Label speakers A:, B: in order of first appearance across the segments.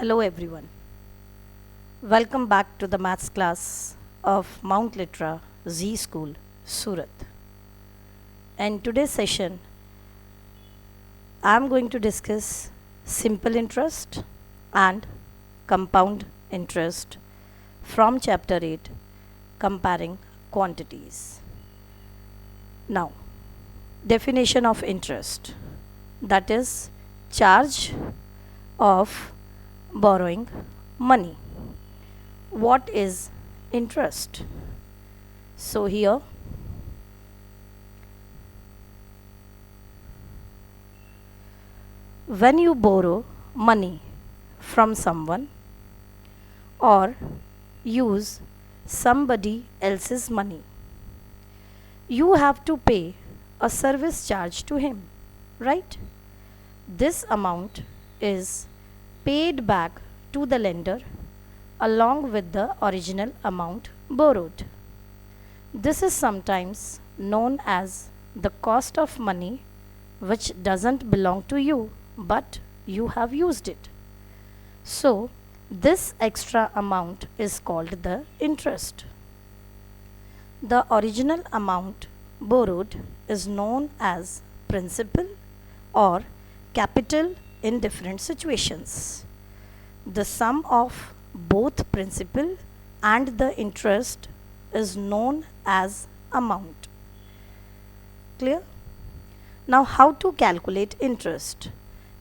A: Hello everyone. Welcome back to the maths class of Mount Litra Z School, Surat. In today's session, I am going to discuss simple interest and compound interest from chapter 8, comparing quantities. Now, definition of interest, that is charge of borrowing money. What is interest? So here when you borrow money from someone or use somebody else's money, you have to pay a service charge to him, right? This amount is paid back to the lender along with the original amount borrowed. This is sometimes known as the cost of money which doesn't belong to you but you have used it. So, this extra amount is called the interest. The original amount borrowed is known as principal or capital in different situations. The sum of both principal and the interest is known as amount. Clear? Now how to calculate interest?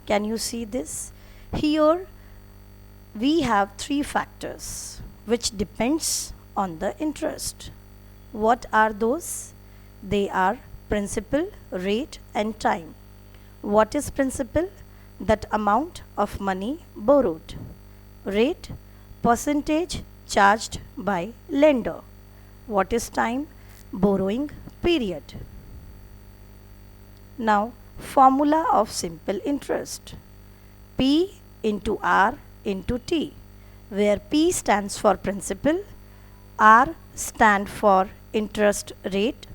A: Can you see this? Here we have three factors which depends on the interest. What are those? They are principal, rate and time. What is principal? That amount of money borrowed. Rate, percentage charged by lender. What is time? Borrowing period. Now, formula of simple interest. P into R into T, where P stands for principal, R stands for interest rate,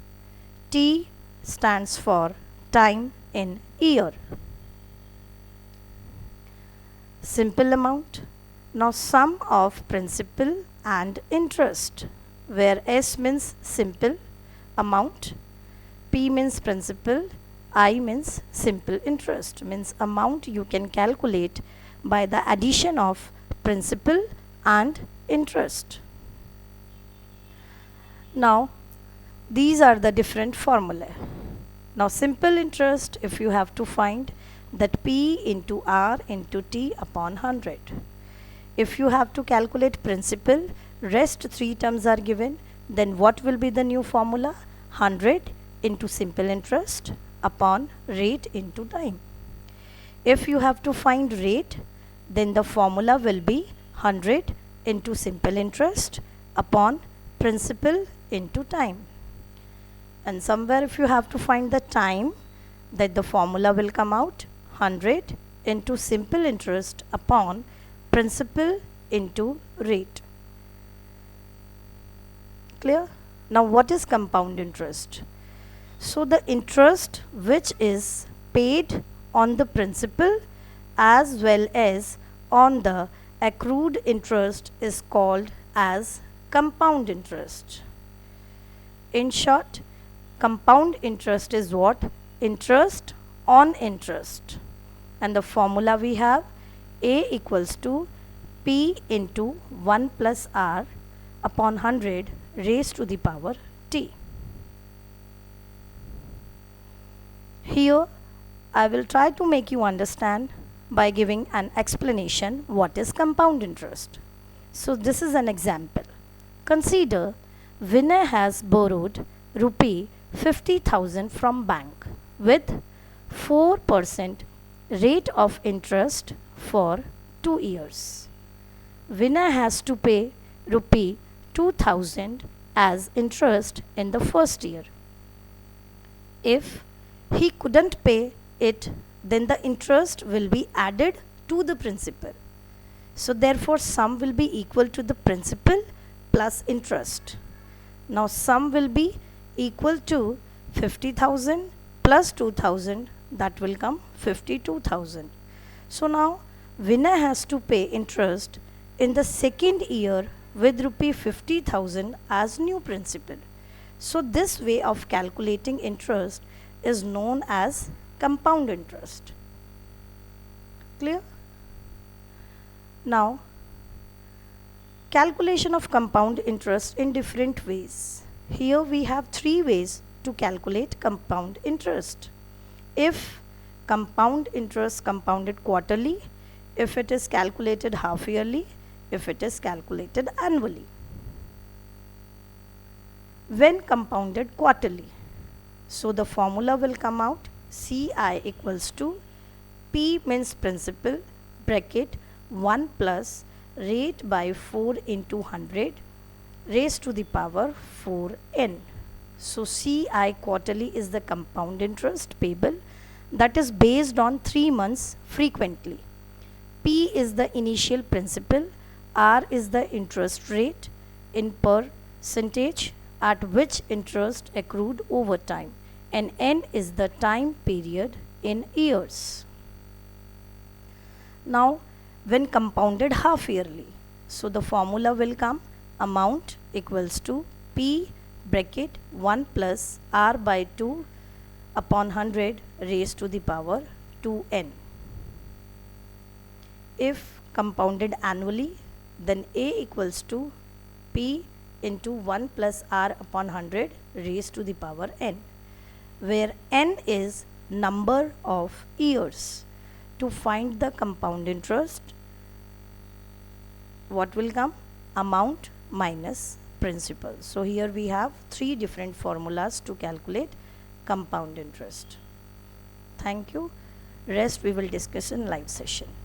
A: T stands for time in year. Simple amount. Now sum of principal and interest, where S means simple amount, P means principal, I means simple interest, means amount you can calculate by the addition of principal and interest. Now these are the different formulae. Now simple interest, if you have to find that P into R into T upon 100. If you have to calculate principal, rest three terms are given, then what will be the new formula? 100 into simple interest upon rate into time. If you have to find rate, then the formula will be 100 into simple interest upon principal into time. And somewhere if you have to find the time, that the formula will come out 100 into simple interest upon principal into rate. Clear? Now what is compound interest? So the interest which is paid on the principal as well as on the accrued interest is called as compound interest. In short, compound interest is what? Interest on interest. And the formula we have A equals to P into 1 plus R upon 100 raised to the power T. Here I will try to make you understand by giving an explanation what is compound interest. So this is an example. Consider Vinay has borrowed rupee 50,000 from bank with 4% rate of interest for 2 years. Vinay has to pay rupee 2,000 as interest in the first year. If he couldn't pay it, then the interest will be added to the principal. So therefore sum will be equal to the principal plus interest. Now sum will be equal to 50,000 plus 2,000, that will come 52,000. So now winner has to pay interest in the second year with rupee 50,000 as new principal. So this way of calculating interest is known as compound interest. Clear? Now, calculation of compound interest in different ways. Here we have three ways to calculate compound interest. If compound interest compounded quarterly, if it is calculated half yearly, if it is calculated annually. When compounded quarterly, so the formula will come out CI equals to P means principal bracket 1 plus rate by 4 into 100 raised to the power 4n. So CI quarterly is the compound interest payable that is based on 3 months frequently. P is the initial principal, R is the interest rate in percentage at which interest accrued over time, and N is the time period in years. Now, when compounded half yearly, so the formula will come amount equals to P bracket 1 plus R by 2 upon 100 raised to the power 2n. If compounded annually, then A equals to P into 1 plus R upon 100 raised to the power n, where n is number of years. To find the compound interest, what will come? Amount minus principal. So here we have three different formulas to calculate compound interest. Thank you. Rest we will discuss in live session.